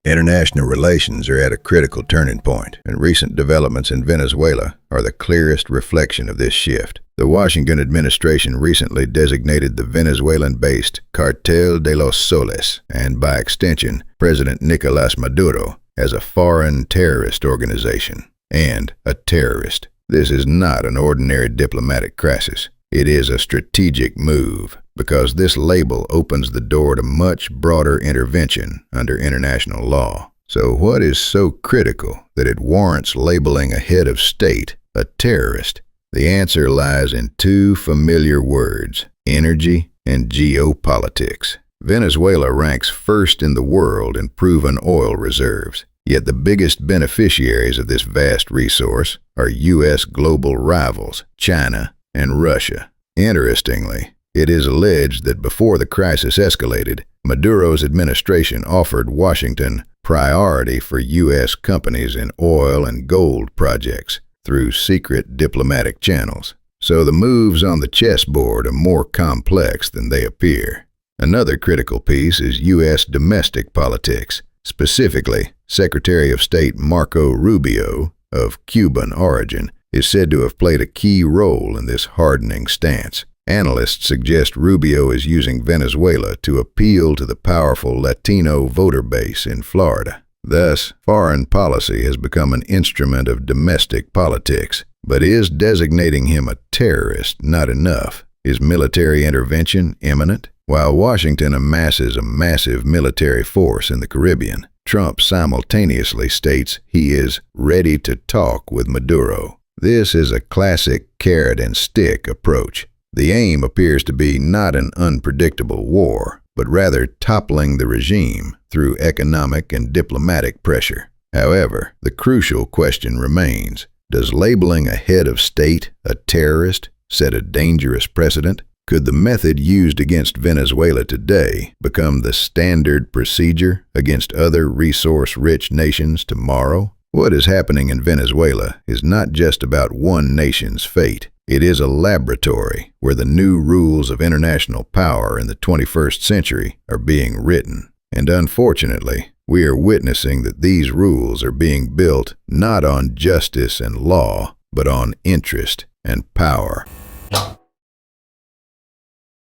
International relations are at a critical turning point, and recent developments in Venezuela are the clearest reflection of this shift. The Washington administration recently designated the Venezuelan-based Cartel de los Soles, and by extension, President Nicolás Maduro, as a foreign terrorist organization and a terrorist. This is not an ordinary diplomatic crisis. It is a strategic move, because this label opens the door to much broader intervention under international law. So what is so critical that it warrants labeling a head of state a terrorist? The answer lies in two familiar words: energy and geopolitics. Venezuela ranks first in the world in proven oil reserves, yet the biggest beneficiaries of this vast resource are U.S. global rivals, China and Russia. Interestingly, it is alleged that before the crisis escalated, Maduro's administration offered Washington priority for U.S. companies in oil and gold projects through secret diplomatic channels. So the moves on the chessboard are more complex than they appear. Another critical piece is U.S. domestic politics. Specifically, Secretary of State Marco Rubio, of Cuban origin, is said to have played a key role in this hardening stance. Analysts suggest Rubio is using Venezuela to appeal to the powerful Latino voter base in Florida. Thus, foreign policy has become an instrument of domestic politics. But is designating him a terrorist not enough? Is military intervention imminent? While Washington amasses a massive military force in the Caribbean, Trump simultaneously states he is ready to talk with Maduro. This is a classic carrot-and-stick approach. The aim appears to be not an unpredictable war, but rather toppling the regime through economic and diplomatic pressure. However, the crucial question remains: does labeling a head of state a terrorist set a dangerous precedent? Could the method used against Venezuela today become the standard procedure against other resource-rich nations tomorrow? What is happening in Venezuela is not just about one nation's fate. It is a laboratory where the new rules of international power in the 21st century are being written. And unfortunately, we are witnessing that these rules are being built not on justice and law, but on interest and power.